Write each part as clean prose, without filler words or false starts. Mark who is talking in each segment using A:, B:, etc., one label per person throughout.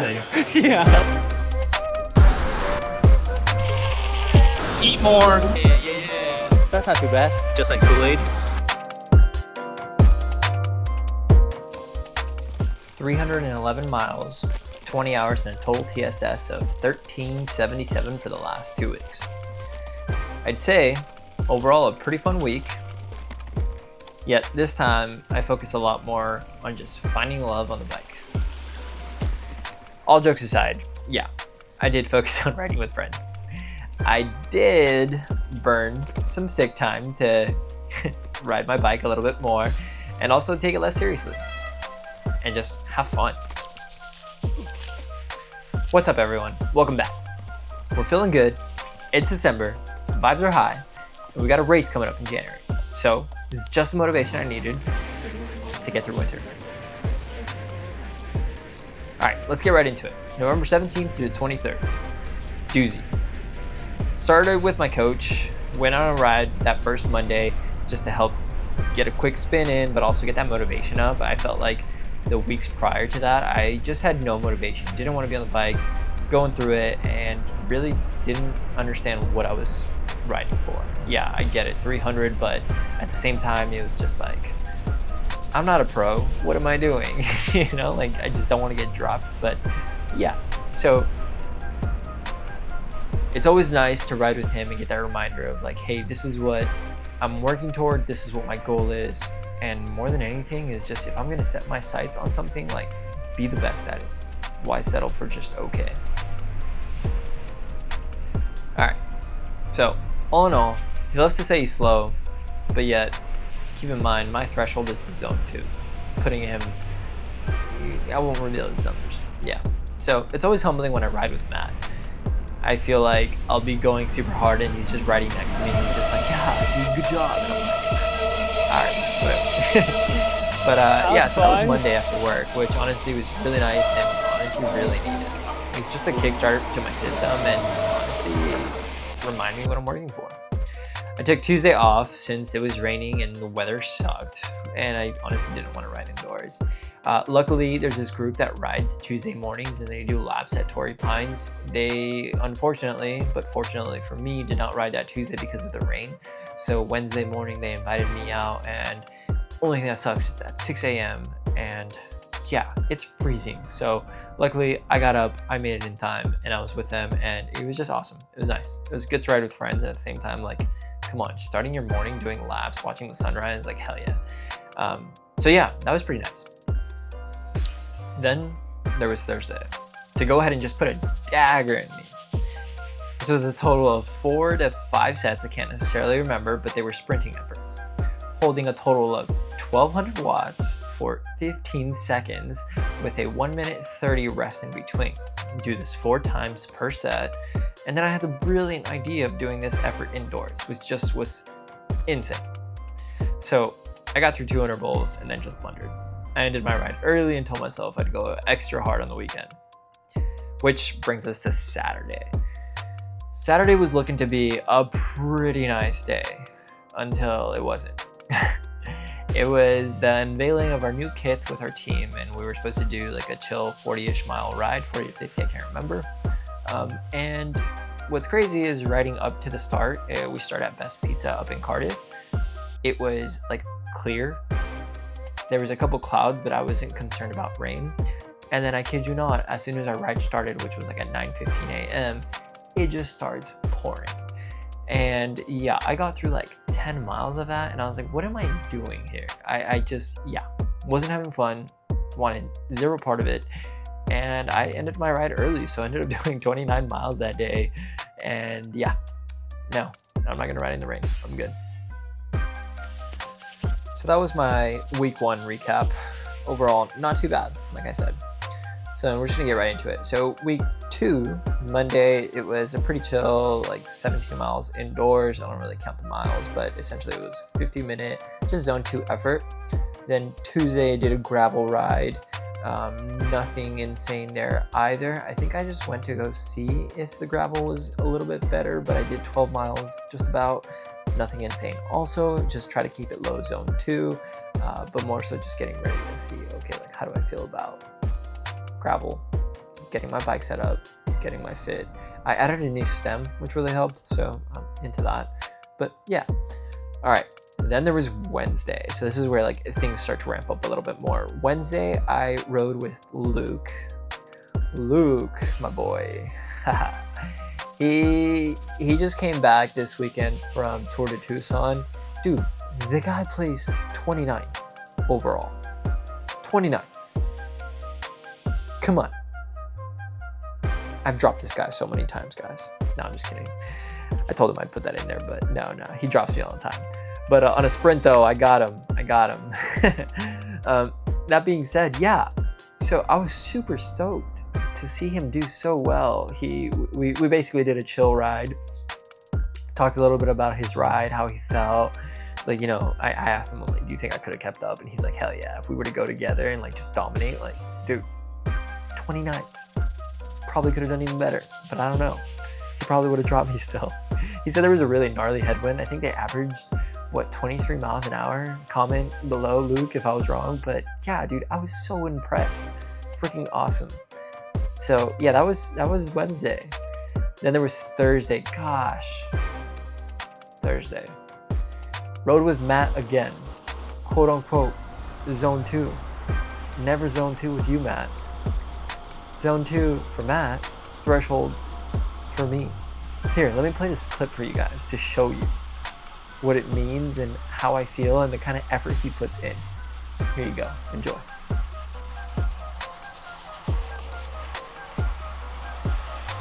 A: Yeah. Eat more.
B: Yeah. That's not too bad.
A: Just like Kool-Aid.
B: 311 miles, 20 hours, and a total TSS of 1377 for the last 2 weeks. I'd say, overall, a pretty fun week. Yet this time, I focus a lot more on just finding love on the bike. All jokes aside, yeah, I did focus on riding with friends. I did burn some sick time to ride my bike a little bit more and also take it less seriously and just have fun. What's up, everyone? Welcome back. We're feeling good. It's December, vibes are high, and we got a race coming up in January. So this is just the motivation I needed to get through winter. All right, let's get right into it. November 17th to the 23rd, doozy. Started with my coach, went on a ride that first Monday just to help get a quick spin in, but also get that motivation up. I felt like the weeks prior to that, I just had no motivation, didn't want to be on the bike, was going through it, and really didn't understand what I was riding for. Yeah, I get it, 300, but at the same time, it was just like, I'm not a pro, what am I doing? You know, like I just don't want to get dropped, but yeah. So it's always nice to ride with him and get that reminder of like, hey, this is what I'm working toward, this is what my goal is. And more than anything is just, if I'm gonna set my sights on something, like be the best at it. Why settle for just okay? All right, so all in all, he loves to say he's slow, but yet keep in mind, my threshold is the zone 2. Putting him, I won't reveal his numbers. Yeah, so it's always humbling when I ride with Matt. I feel like I'll be going super hard and he's just riding next to me and he's just like, yeah, dude, good job. And I'm like, all right, whatever. But yeah, so that was Monday after work, which honestly was really nice and honestly really needed. It's just a kickstart to my system and honestly remind me what I'm working for. I took Tuesday off since it was raining and the weather sucked, and I honestly didn't want to ride indoors. Luckily, there's this group that rides Tuesday mornings and they do laps at Torrey Pines. They, unfortunately, but fortunately for me, did not ride that Tuesday because of the rain. So Wednesday morning, they invited me out, and only thing that sucks is at 6 a.m. and yeah, it's freezing. So luckily, I got up, I made it in time, and I was with them, and it was just awesome. It was nice. It was good to ride with friends, and at the same time, like, come on, starting your morning doing laps, watching the sunrise, like hell yeah. So yeah, that was pretty nice. Then there was Thursday to go ahead and just put a dagger in me. This was a total of 4 to 5 sets. I can't necessarily remember, but they were sprinting efforts, holding a total of 1200 watts for 15 seconds with a 1 minute 30 rest in between. Do this 4 times per set. And then I had the brilliant idea of doing this effort indoors, which just was insane. So I got through 2 intervals and then just blundered. I ended my ride early and told myself I'd go extra hard on the weekend. Which brings us to Saturday. Saturday was looking to be a pretty nice day until it wasn't. It was the unveiling of our new kits with our team, and we were supposed to do like a chill 40-ish mile ride, 40 to 50, I can't remember. And what's crazy is riding up to the start, we start at Best Pizza up in Cardiff. It was like clear. There was a couple clouds, but I wasn't concerned about rain. And then I kid you not, as soon as our ride started, which was like at 9:15 a.m., it just starts pouring. And yeah, I got through like 10 miles of that and I was like, what am I doing here? I just, yeah, wasn't having fun, wanted zero part of it. And I ended my ride early, so I ended up doing 29 miles that day. And yeah, no, I'm not gonna ride in the rain, I'm good. So that was my week 1 recap. Overall, not too bad, like I said. So we're just gonna get right into it. So week 2, Monday, it was a pretty chill, like 17 miles indoors. I don't really count the miles, but essentially it was 50-minute, just zone 2 effort. Then Tuesday, I did a gravel ride. Nothing insane there either. I think I just went to go see if the gravel was a little bit better, but I did 12 miles just about. Nothing insane. Also, just try to keep it low, zone 2, but more so just getting ready to see, okay, like how do I feel about gravel getting my bike set up, getting my fit. I added a new stem, which really helped, so I'm into that. But yeah, all right. Then there was Wednesday. So this is where like things start to ramp up a little bit more. Wednesday, I rode with Luke. Luke, my boy. He just came back this weekend from Tour de Tucson. Dude, the guy placed 29th overall. 29th. Come on. I've dropped this guy so many times, guys. No, I'm just kidding. I told him I'd put that in there, but no, he drops me all the time. But on a sprint though, I got him. That being said, yeah. So I was super stoked to see him do so well. We basically did a chill ride. Talked a little bit about his ride, how he felt. Like, you know, I asked him, like, do you think I could have kept up? And he's like, hell yeah. If we were to go together and like just dominate, like, dude, 29. Probably could have done even better, but I don't know. He probably would have dropped me still. He said there was a really gnarly headwind. I think they averaged, what, 23 miles an hour? Comment below, Luke, if I was wrong. But yeah, dude, I was so impressed. Freaking awesome. So yeah, that was Wednesday. Then there was Thursday. Gosh. Thursday. Rode with Matt again. Quote unquote, zone 2. Never zone 2 with you, Matt. Zone 2 for Matt, threshold for me. Here, let me play this clip for you guys to show you what it means and how I feel and the kind of effort he puts in. Here you go. Enjoy.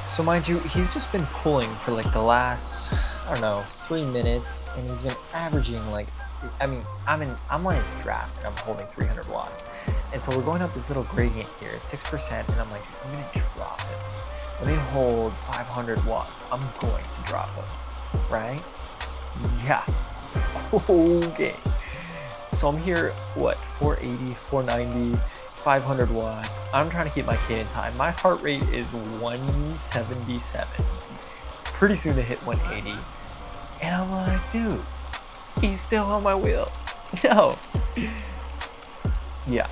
B: So mind you, he's just been pulling for like the last, I don't know, 3 minutes, and he's been averaging like, I mean, I'm on his draft and I'm holding 300 watts. And so we're going up this little gradient here at 6%, and I'm like, I'm gonna drop him. Let me hold 500 watts. I'm going to drop him, right? Yeah, okay. So I'm here, what, 480, 490, 500 watts. I'm trying to keep my cadence high. My heart rate is 177. Pretty soon to hit 180. And I'm like, dude, he's still on my wheel. No. Yeah,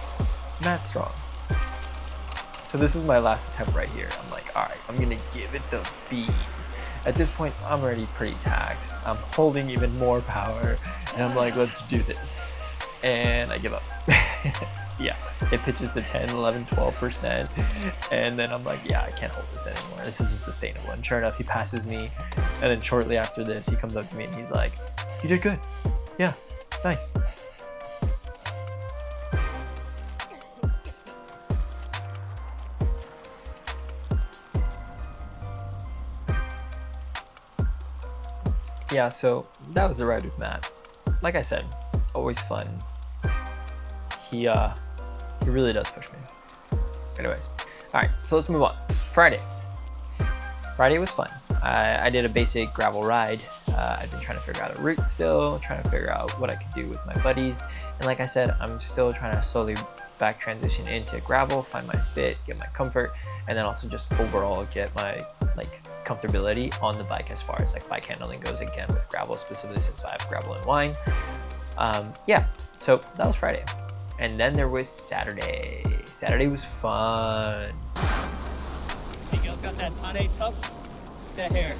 B: Matt's strong. So this is my last attempt right here. I'm like, all right, I'm gonna give it the beans. At this point, I'm already pretty taxed. I'm holding even more power, and I'm like, let's do this. And I give up. Yeah, it pitches to 10, 11, 12%. And then I'm like, yeah, I can't hold this anymore. This isn't sustainable. And sure enough, he passes me. And then shortly after this, he comes up to me and he's like, you did good. Yeah, nice. Yeah, so that was the ride with Matt. Like I said, always fun. He really does push me. Anyways, all right, so let's move on. Friday was fun. I did a basic gravel ride. I've been trying to figure out a route still, trying to figure out what I could do with my buddies. And like I said, I'm still trying to slowly back transition into gravel, find my fit, get my comfort, and then also just overall get my like comfortability on the bike as far as like bike handling goes, again with gravel specifically since I have gravel and wine. Yeah, so that was Friday. And then there was Saturday. Saturday was fun.
A: Miguel's got that Tane tough, that hair.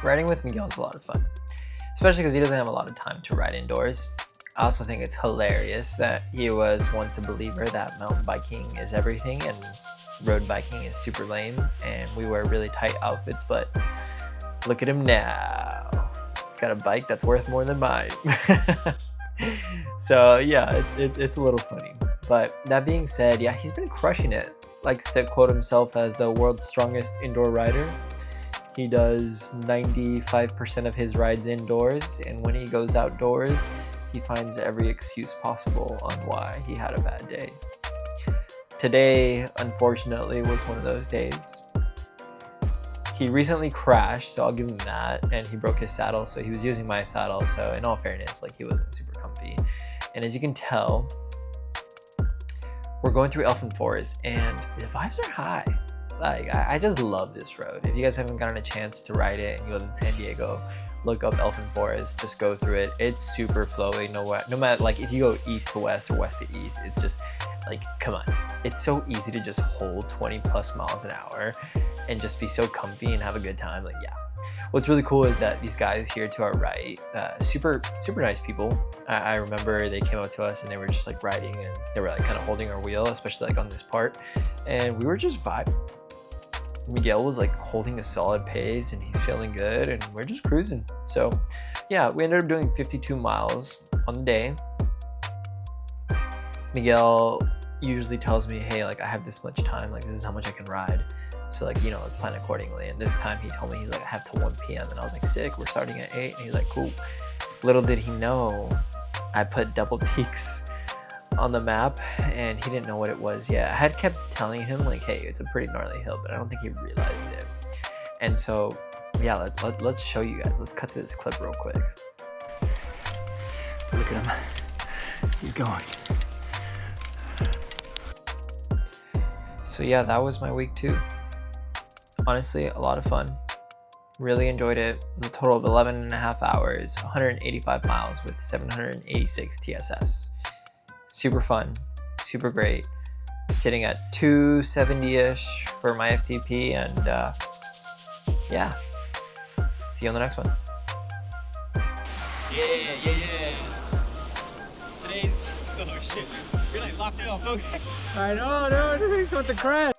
B: Riding with Miguel is a lot of fun, especially because he doesn't have a lot of time to ride indoors. I also think it's hilarious that he was once a believer that mountain biking is everything and road biking is super lame, and we wear really tight outfits, but look at him now. He's got a bike that's worth more than mine. So yeah, it's a little funny. But that being said, yeah, he's been crushing it. Likes to quote himself as the world's strongest indoor rider. He does 95% of his rides indoors, and when he goes outdoors, he finds every excuse possible on why he had a bad day. Today, unfortunately, was one of those days. He recently crashed, so I'll give him that, and he broke his saddle, so he was using my saddle, so in all fairness, like, he wasn't super comfy. And as you can tell, we're going through Elfin Forest, and the vibes are high. Like, I just love this road. If you guys haven't gotten a chance to ride it and you live in San Diego, look up Elfin Forest, just go through it. It's super flowy. No matter like if you go east to west or west to east, it's just like, come on. It's so easy to just hold 20 plus miles an hour and just be so comfy and have a good time. Like, yeah. What's really cool is that these guys here to our right, super nice people. I remember they came up to us and they were just like riding and they were like kind of holding our wheel, especially like on this part. And we were just vibing. Miguel was like holding a solid pace and he's feeling good and we're just cruising. So yeah, we ended up doing 52 miles on the day. Miguel usually tells me, hey, like I have this much time, like this is how much I can ride. So like, you know, let's plan accordingly. And this time he told me, he's like, I have till 1 p.m. And I was like, sick, we're starting at 8. And he's like, cool. Little did he know, I put double peaks on the map and he didn't know what it was yet. I had kept telling him like, hey, it's a pretty gnarly hill, but I don't think he realized it. And so yeah, let's show you guys. Let's cut to this clip real quick.
C: Look at him. He's going.
B: So yeah, that was my week 2. Honestly, a lot of fun. Really enjoyed it. It was a total of 11 and a half hours, 185 miles with 786 TSS. Super fun, super great. Sitting at 270-ish for my FTP, and yeah. See you on the next one.
A: Yeah. Today's, oh shit, you're like locked in on focus.
C: I know, dude. He's with the crash.